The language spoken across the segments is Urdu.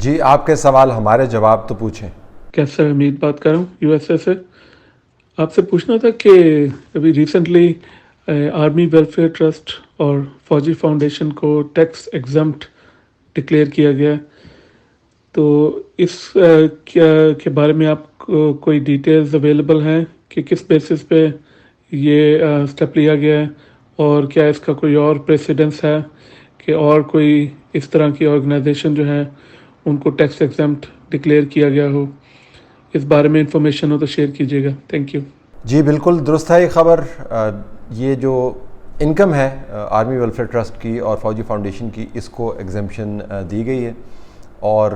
جی آپ کے سوال ہمارے جواب تو پوچھیں. کیسر حمید بات کر رہا ہوں یو ایس اے سے. آپ سے پوچھنا تھا کہ ابھی ریسنٹلی آرمی ویلفیئر ٹرسٹ اور فوجی فاؤنڈیشن کو ٹیکس ایگزمپٹ ڈکلیئر کیا گیا ہے، تو اس کے بارے میں آپ کو کوئی ڈیٹیلز اویلیبل ہیں کہ کس بیسس پہ یہ اسٹیپ لیا گیا ہے، اور کیا اس کا کوئی اور پریسیڈنس ہے کہ اور کوئی اس طرح کی آرگنائزیشن جو ہے ان کو ٹیکس ایگزمپٹ ڈکلیئر کیا گیا ہو؟ اس بارے میں انفارمیشن ہو تو شیئر کیجیے گا. Thank you. جی بالکل درست ہے یہ خبر. یہ جو انکم ہے آرمی ویلفیئر ٹرسٹ کی اور فوجی فاؤنڈیشن کی، اس کو ایگزمپشن دی گئی ہے. اور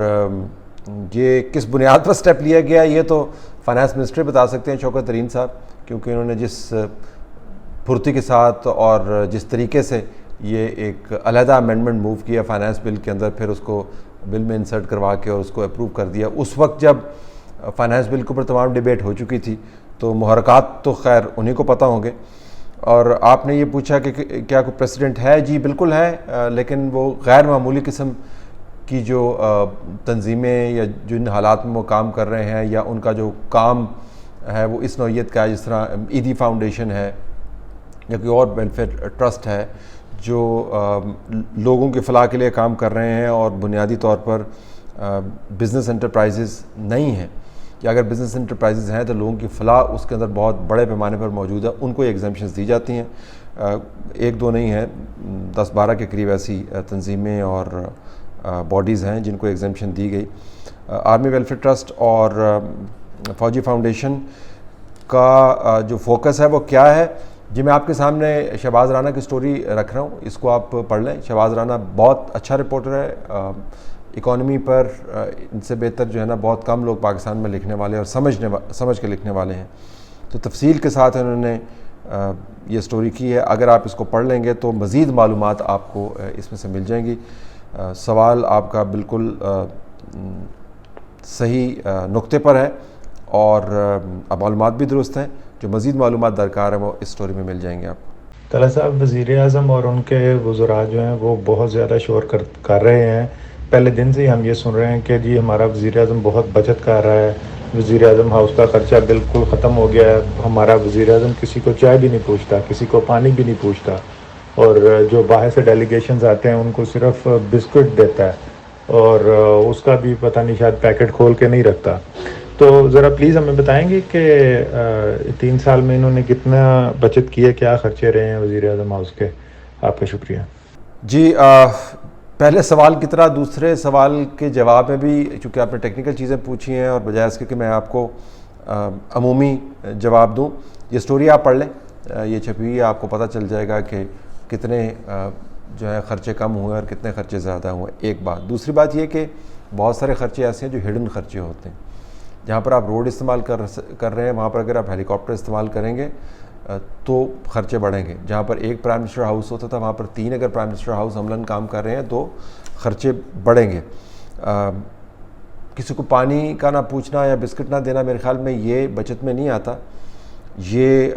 یہ کس بنیاد پر سٹیپ لیا گیا یہ تو فائنانس منسٹر بتا سکتے ہیں، شوکت ترین صاحب، کیونکہ انہوں نے جس پھرتی کے ساتھ اور جس طریقے سے یہ ایک علیحدہ امینڈمنٹ موو کیا فائنانس بل کے اندر، پھر اس کو بل میں انسرٹ کروا کے اور اس کو اپروو کر دیا. اس وقت جب فائنانس بل کے اوپر تمام ڈیبیٹ ہو چکی تھی تو محرکات تو خیر انہیں کو پتہ ہوں گے. اور آپ نے یہ پوچھا کہ کیا کوئی پریسیڈنٹ ہے. جی بالکل ہے، لیکن وہ غیر معمولی قسم کی جو تنظیمیں یا جن حالات میں وہ کام کر رہے ہیں یا ان کا جو کام ہے وہ اس نوعیت کا ہے، جس طرح ایدی فاؤنڈیشن ہے یا کوئی اور ویلفیئر ٹرسٹ ہے جو لوگوں کی فلاح کے لیے کام کر رہے ہیں اور بنیادی طور پر بزنس انٹرپرائزز نہیں ہیں، یا اگر بزنس انٹرپرائزز ہیں تو لوگوں کی فلاح اس کے اندر بہت بڑے پیمانے پر موجود ہے، ان کو یہ ایگزمپشنز دی جاتی ہیں. ایک دو نہیں ہیں، 10-12 کے قریب ایسی تنظیمیں اور باڈیز ہیں جن کو ایگزمپشن دی گئی. آرمی ویلفیئر ٹرسٹ اور فوجی فاؤنڈیشن کا جو فوکس ہے وہ کیا ہے؟ جی میں آپ کے سامنے شہباز رانا کی سٹوری رکھ رہا ہوں، اس کو آپ پڑھ لیں. شہباز رانا بہت اچھا رپورٹر ہے، اکانومی پر ان سے بہتر جو ہے نا بہت کم لوگ پاکستان میں لکھنے والے اور سمجھ کے لکھنے والے ہیں. تو تفصیل کے ساتھ انہوں نے یہ سٹوری کی ہے. اگر آپ اس کو پڑھ لیں گے تو مزید معلومات آپ کو اس میں سے مل جائیں گی. سوال آپ کا بالکل صحیح نقطے پر ہے اور معلومات بھی درست ہیں. جو مزید معلومات درکار ہیں وہ اس سٹوری میں مل جائیں گے آپ کو. طلعت صاحب، وزیر اعظم اور ان کے وزراء جو ہیں وہ بہت زیادہ شور کر رہے ہیں. پہلے دن سے ہی ہم یہ سن رہے ہیں کہ جی ہمارا وزیر اعظم بہت بچت کر رہا ہے، وزیر اعظم ہاؤس کا خرچہ بالکل ختم ہو گیا ہے، ہمارا وزیر اعظم کسی کو چائے بھی نہیں پوچھتا، کسی کو پانی بھی نہیں پوچھتا، اور جو باہر سے ڈیلیگیشنز آتے ہیں ان کو صرف بسکٹ دیتا ہے اور اس کا بھی پتہ نہیں شاید پیکٹ کھول کے نہیں رکھتا. تو ذرا پلیز ہمیں بتائیں گے کہ 3 سال میں انہوں نے کتنا بچت کی ہے، کیا خرچے رہے ہیں وزیر اعظم ہاؤس کے؟ آپ کا شکریہ. جی پہلے سوال کی طرح دوسرے سوال کے جواب میں بھی چونکہ آپ نے ٹیکنیکل چیزیں پوچھی ہیں اور بجائے اس کے کہ میں آپ کو عمومی جواب دوں، یہ سٹوری آپ پڑھ لیں، یہ چھپی ہوئی ہے، آپ کو پتہ چل جائے گا کہ کتنے جو ہے خرچے کم ہوئے اور کتنے خرچے زیادہ ہوئے. ایک بات. دوسری بات یہ کہ بہت سارے خرچے ایسے ہیں جو ہڈن خرچے ہوتے ہیں. جہاں پر آپ روڈ استعمال کر رہے ہیں وہاں پر اگر آپ ہیلی کاپٹر استعمال کریں گے تو خرچے بڑھیں گے. جہاں پر ایک پرائم منسٹر ہاؤس ہوتا تھا وہاں پر 3 اگر پرائم منسٹر ہاؤس عملاً کام کر رہے ہیں تو خرچے بڑھیں گے. کسی کو پانی کا نہ پوچھنا یا بسکٹ نہ دینا میرے خیال میں یہ بچت میں نہیں آتا. یہ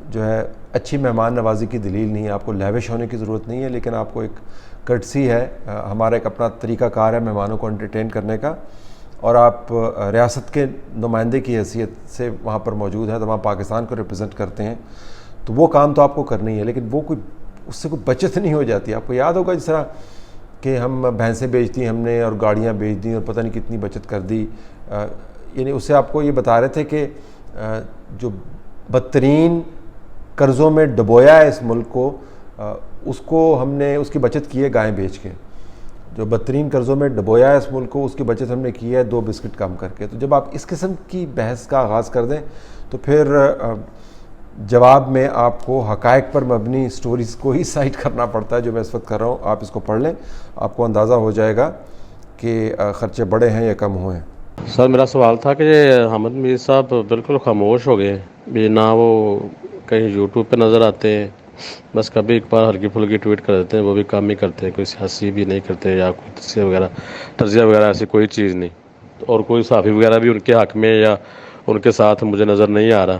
جو ہے اچھی مہمان نوازی کی دلیل نہیں ہے. آپ کو لیوش ہونے کی ضرورت نہیں ہے، لیکن آپ کو ایک کرٹسی ہے. ہمارا ایک اپنا طریقہ کار ہے مہمانوں کو انٹرٹین کرنے کا، اور آپ ریاست کے نمائندے کی حیثیت سے وہاں پر موجود ہیں، تو وہاں پاکستان کو ریپرزینٹ کرتے ہیں، تو وہ کام تو آپ کو کرنا ہی ہے. لیکن وہ اس سے کوئی بچت نہیں ہو جاتی. آپ کو یاد ہوگا جس طرح کہ ہم بھینسیں بیچ دیں ہم نے اور گاڑیاں بیچ دیں اور پتہ نہیں کتنی بچت کر دی. یعنی اس سے آپ کو یہ بتا رہے تھے کہ جو بدترین قرضوں میں ڈبویا ہے اس ملک کو، اس کو ہم نے اس کی بچت کی ہے گائیں بیچ کے. جو بدترین قرضوں میں ڈبویا ہے اس ملک کو، اس کی بچت ہم نے کی ہے 2 بسکٹ کم کر کے. تو جب آپ اس قسم کی بحث کا آغاز کر دیں تو پھر جواب میں آپ کو حقائق پر مبنی سٹوریز کو ہی سائٹ کرنا پڑتا ہے، جو میں اس وقت کر رہا ہوں. آپ اس کو پڑھ لیں، آپ کو اندازہ ہو جائے گا کہ خرچے بڑے ہیں یا کم ہوئے ہیں. سر میرا سوال تھا کہ حامد میر صاحب بالکل خاموش ہو گئے بھی، نہ وہ کہیں یوٹیوب پہ نظر آتے ہیں، بس کبھی ایک بار ہلکی پھلکی ٹویٹ کر دیتے ہیں، وہ بھی کام ہی کرتے ہیں، کوئی سیاسی بھی نہیں کرتے یا کوئی تجزیہ وغیرہ ایسی کوئی چیز نہیں، اور کوئی صحافی وغیرہ بھی ان کے حق میں یا ان کے ساتھ مجھے نظر نہیں آ رہا.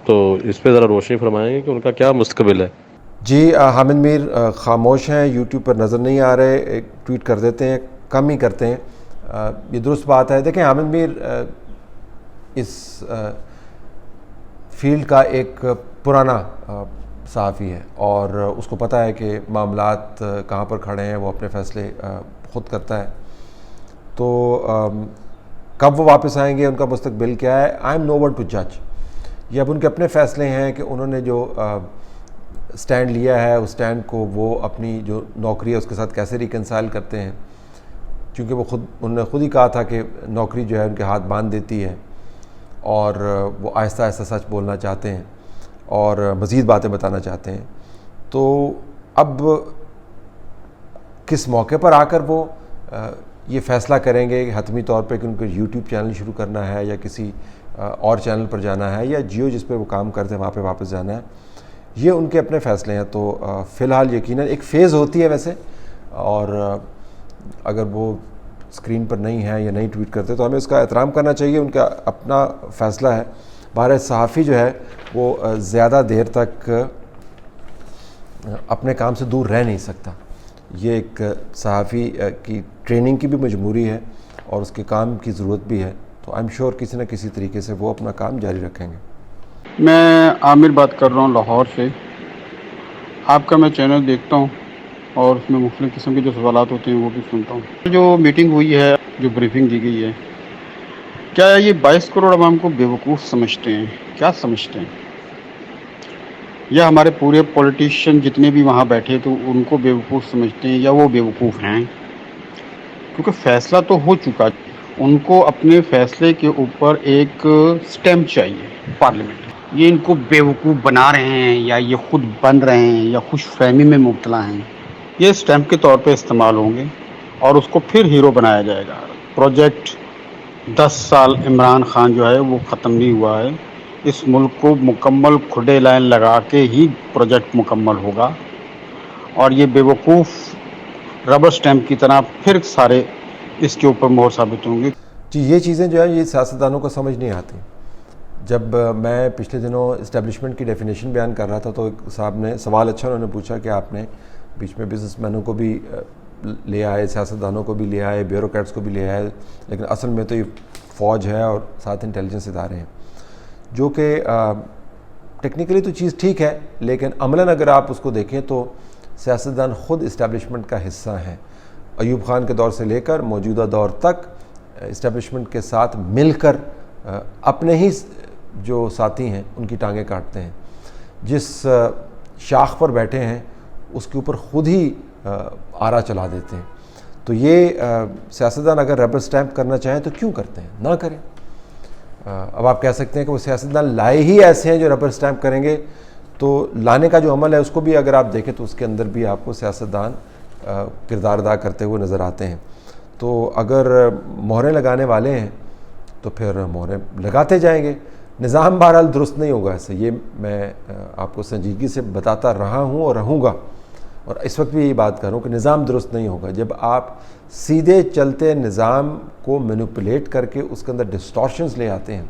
تو اس پہ ذرا روشنی فرمائیں گے کہ ان کا کیا مستقبل ہے؟ جی حامد میر خاموش ہیں، یوٹیوب پر نظر نہیں آ رہے، ایک ٹویٹ کر دیتے ہیں کم ہی کرتے ہیں. یہ درست بات ہے. دیکھیں حامد میر اس فیلڈ کا ایک پرانا صحافی ہے اور اس کو پتہ ہے کہ معاملات کہاں پر کھڑے ہیں. وہ اپنے فیصلے خود کرتا ہے. تو کب وہ واپس آئیں گے, ان کا مستقبل کیا ہے, I am no one to جج. یہ اب ان کے اپنے فیصلے ہیں کہ انہوں نے جو سٹینڈ لیا ہے اس سٹینڈ کو وہ اپنی جو نوکری ہے اس کے ساتھ کیسے ریکنسائل کرتے ہیں. کیونکہ وہ انہوں نے خود ہی کہا تھا کہ نوکری جو ہے ان کے ہاتھ باندھ دیتی ہے اور وہ آہستہ آہستہ سچ بولنا چاہتے ہیں اور مزید باتیں بتانا چاہتے ہیں. تو اب کس موقع پر آ کر وہ یہ فیصلہ کریں گے کہ حتمی طور پہ کہ ان کو یوٹیوب چینل شروع کرنا ہے یا کسی اور چینل پر جانا ہے یا جیو جس پہ وہ کام کرتے ہیں وہاں پہ واپس جانا ہے, یہ ان کے اپنے فیصلے ہیں. تو فی الحال یقیناً ایک فیز ہوتی ہے ویسے, اور اگر وہ اسکرین پر نہیں ہے یا نہیں ٹویٹ کرتے تو ہمیں اس کا احترام کرنا چاہیے. ان کا اپنا فیصلہ ہے. بہرحال صحافی جو ہے وہ زیادہ دیر تک اپنے کام سے دور رہ نہیں سکتا. یہ ایک صحافی کی ٹریننگ کی بھی مجبوری ہے اور اس کے کام کی ضرورت بھی ہے. تو آئی ایم شیور کسی نہ کسی طریقے سے وہ اپنا کام جاری رکھیں گے. میں عامر بات کر رہا ہوں لاہور سے. آپ کا میں چینل دیکھتا ہوں اور اس میں مختلف قسم کے جو سوالات ہوتے ہیں وہ بھی سنتا ہوں. جو میٹنگ ہوئی ہے, جو بریفنگ دی گئی ہے, کیا یہ 22 کروڑ عوام کو بیوقوف سمجھتے ہیں؟ کیا سمجھتے ہیں؟ یا ہمارے پورے پولیٹیشین جتنے بھی وہاں بیٹھے تو ان کو بیوقوف سمجھتے ہیں یا وہ بیوقوف ہیں؟ کیونکہ فیصلہ تو ہو چکا, ان کو اپنے فیصلے کے اوپر ایک سٹیمپ چاہیے پارلیمنٹ. یہ ان کو بیوقوف بنا رہے ہیں یا یہ خود بن رہے ہیں یا خوش فہمی میں مبتلا ہیں, یہ سٹیمپ کے طور پہ استعمال ہوں گے اور اس کو پھر ہیرو بنایا جائے گا. پروجیکٹ 10 سال عمران خان جو ہے وہ ختم نہیں ہوا ہے. اس ملک کو مکمل کھڈے لائن لگا کے ہی پروجیکٹ مکمل ہوگا اور یہ بیوقوف ربر سٹیمپ کی طرح پھر سارے اس کے اوپر مہر ثابت ہوں گے. جی, یہ چیزیں جو ہیں یہ سیاستدانوں کو سمجھ نہیں آتی. جب میں پچھلے دنوں اسٹیبلشمنٹ کی ڈیفینیشن بیان کر رہا تھا تو ایک صاحب نے سوال اچھا انہوں نے پوچھا کہ آپ نے بیچ میں بزنس مینوں کو بھی لے آئے, سیاستدانوں کو بھی لے آئے, بیوروکریٹس کو بھی لے آئے, لیکن اصل میں تو یہ فوج ہے اور ساتھ انٹیلیجنس ادارے ہیں, جو کہ ٹیکنیکلی تو چیز ٹھیک ہے لیکن عملاً اگر آپ اس کو دیکھیں تو سیاستدان خود اسٹیبلشمنٹ کا حصہ ہیں. ایوب خان کے دور سے لے کر موجودہ دور تک اسٹیبلشمنٹ کے ساتھ مل کر اپنے ہی جو ساتھی ہیں ان کی ٹانگیں کاٹتے ہیں. جس شاخ پر بیٹھے ہیں اس کے اوپر خود ہی آرا چلا دیتے ہیں. تو یہ سیاستدان اگر ربر سٹیمپ کرنا چاہیں تو کیوں کرتے ہیں, نہ کریں. اب آپ کہہ سکتے ہیں کہ وہ سیاستدان لائے ہی ایسے ہیں جو ربر سٹیمپ کریں گے, تو لانے کا جو عمل ہے اس کو بھی اگر آپ دیکھیں تو اس کے اندر بھی آپ کو سیاستدان کردار ادا کرتے ہوئے نظر آتے ہیں. تو اگر مہریں لگانے والے ہیں تو پھر مہریں لگاتے جائیں گے. نظام بہرحال درست نہیں ہوگا ایسے, یہ میں آپ کو سنجیدگی سے بتاتا رہا ہوں اور رہوں گا, اور اس وقت بھی یہی بات کر رہا ہوں کہ نظام درست نہیں ہوگا. جب آپ سیدھے چلتے نظام کو مینوپولیٹ کر کے اس کے اندر ڈسٹورشنز لے آتے ہیں,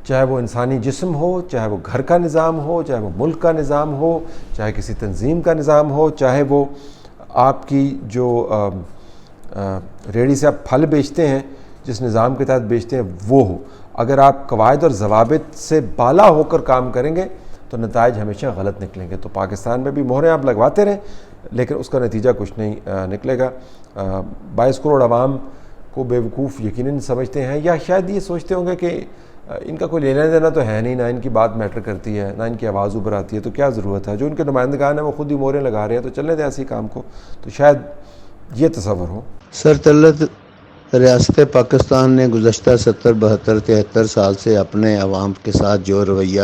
چاہے وہ انسانی جسم ہو, چاہے وہ گھر کا نظام ہو, چاہے وہ ملک کا نظام ہو, چاہے کسی تنظیم کا نظام ہو, چاہے وہ آپ کی جو ریڑھی سے آپ پھل بیچتے ہیں جس نظام کے تحت بیچتے ہیں وہ ہو, اگر آپ قواعد اور ضوابط سے بالا ہو کر کام کریں گے تو نتائج ہمیشہ غلط نکلیں گے. تو پاکستان میں بھی مہریں آپ لگواتے رہیں لیکن اس کا نتیجہ کچھ نہیں نکلے گا. 22 کروڑ عوام کو بیوقوف یقیناً سمجھتے ہیں, یا شاید یہ سوچتے ہوں گے کہ ان کا کوئی لینا دینا تو ہے نہیں, نہ ان کی بات میٹر کرتی ہے, نہ ان کی آواز اوپر آتی ہے, تو کیا ضرورت ہے. جو ان کے نمائندگان ہیں وہ خود ہی مہریں لگا رہے ہیں تو چلنے دیں ایسی کام کو. تو شاید یہ تصور ہو. سر طلعت, ریاست پاکستان نے گزشتہ 70 72 73 سال سے اپنے عوام کے ساتھ جو رویہ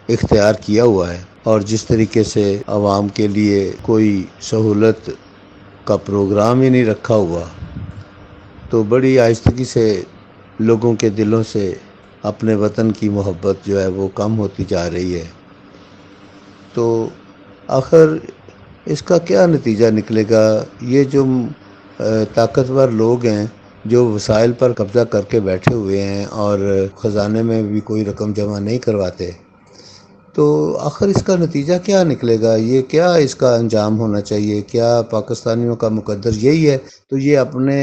اختیار کیا ہوا ہے اور جس طریقے سے عوام کے لیے کوئی سہولت کا پروگرام ہی نہیں رکھا ہوا, تو بڑی آہستگی سے لوگوں کے دلوں سے اپنے وطن کی محبت جو ہے وہ کم ہوتی جا رہی ہے. تو آخر اس کا کیا نتیجہ نکلے گا؟ یہ جو طاقتور لوگ ہیں جو وسائل پر قبضہ کر کے بیٹھے ہوئے ہیں اور خزانے میں بھی کوئی رقم جمع نہیں کرواتے, تو آخر اس کا نتیجہ کیا نکلے گا؟ یہ کیا اس کا انجام ہونا چاہیے؟ کیا پاکستانیوں کا مقدر یہی ہے؟ تو یہ اپنے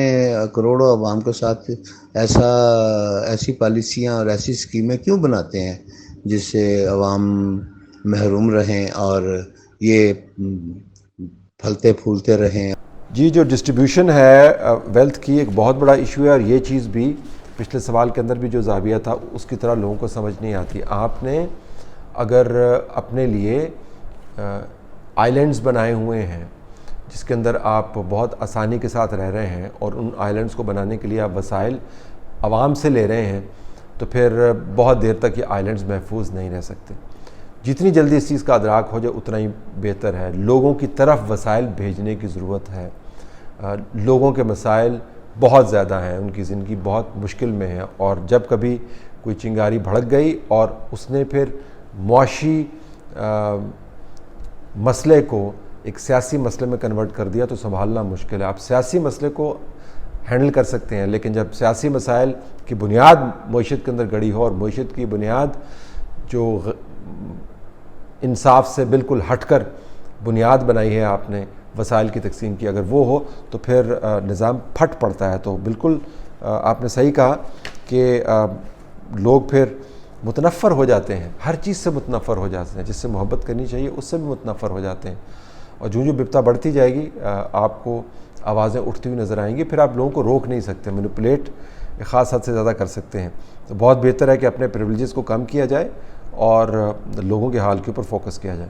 کروڑوں عوام کے ساتھ ایسی پالیسیاں اور ایسی اسکیمیں کیوں بناتے ہیں جس سے عوام محروم رہیں اور یہ پھلتے پھولتے رہیں؟ جی، جو ڈسٹریبیوشن ہے ویلتھ کی ایک بہت بڑا ایشو ہے، اور یہ چیز بھی پچھلے سوال کے اندر بھی جو زاویہ تھا اس کی طرح لوگوں کو سمجھ نہیں آتی۔ آپ نے اگر اپنے لیے آئی لینڈز بنائے ہوئے ہیں جس کے اندر آپ بہت آسانی کے ساتھ رہ رہے ہیں، اور ان آئی لینڈز کو بنانے کے لیے آپ وسائل عوام سے لے رہے ہیں، تو پھر بہت دیر تک یہ آئی لینڈز محفوظ نہیں رہ سکتے۔ جتنی جلدی اس چیز کا ادراک ہو جائے اتنا ہی بہتر ہے۔ لوگوں کی طرف وسائل بھیجنے کی ضرورت ہے۔ لوگوں کے مسائل بہت زیادہ ہیں، ان کی زندگی بہت مشکل میں ہے، اور جب کبھی کوئی چنگاری بھڑک گئی اور اس نے پھر معاشی مسئلے کو ایک سیاسی مسئلے میں کنورٹ کر دیا تو سنبھالنا مشکل ہے۔ آپ سیاسی مسئلے کو ہینڈل کر سکتے ہیں، لیکن جب سیاسی مسائل کی بنیاد معیشت کے اندر گڑی ہو، اور معیشت کی بنیاد جو انصاف سے بالکل ہٹ کر بنیاد بنائی ہے آپ نے وسائل کی تقسیم کی، اگر وہ ہو تو پھر نظام پھٹ پڑتا ہے۔ تو بالکل آپ نے صحیح کہا کہ لوگ پھر متنفر ہو جاتے ہیں، ہر چیز سے متنفر ہو جاتے ہیں، جس سے محبت کرنی چاہیے اس سے بھی متنفر ہو جاتے ہیں، اور جو بپتا بڑھتی جائے گی آپ کو آوازیں اٹھتی ہوئی نظر آئیں گی، پھر آپ لوگوں کو روک نہیں سکتے، مینیپولیٹ ایک خاص حد سے زیادہ کر سکتے ہیں۔ تو بہت بہتر ہے کہ اپنے پریویلیجز کو کم کیا جائے اور لوگوں کے حال کے اوپر فوکس کیا جائے۔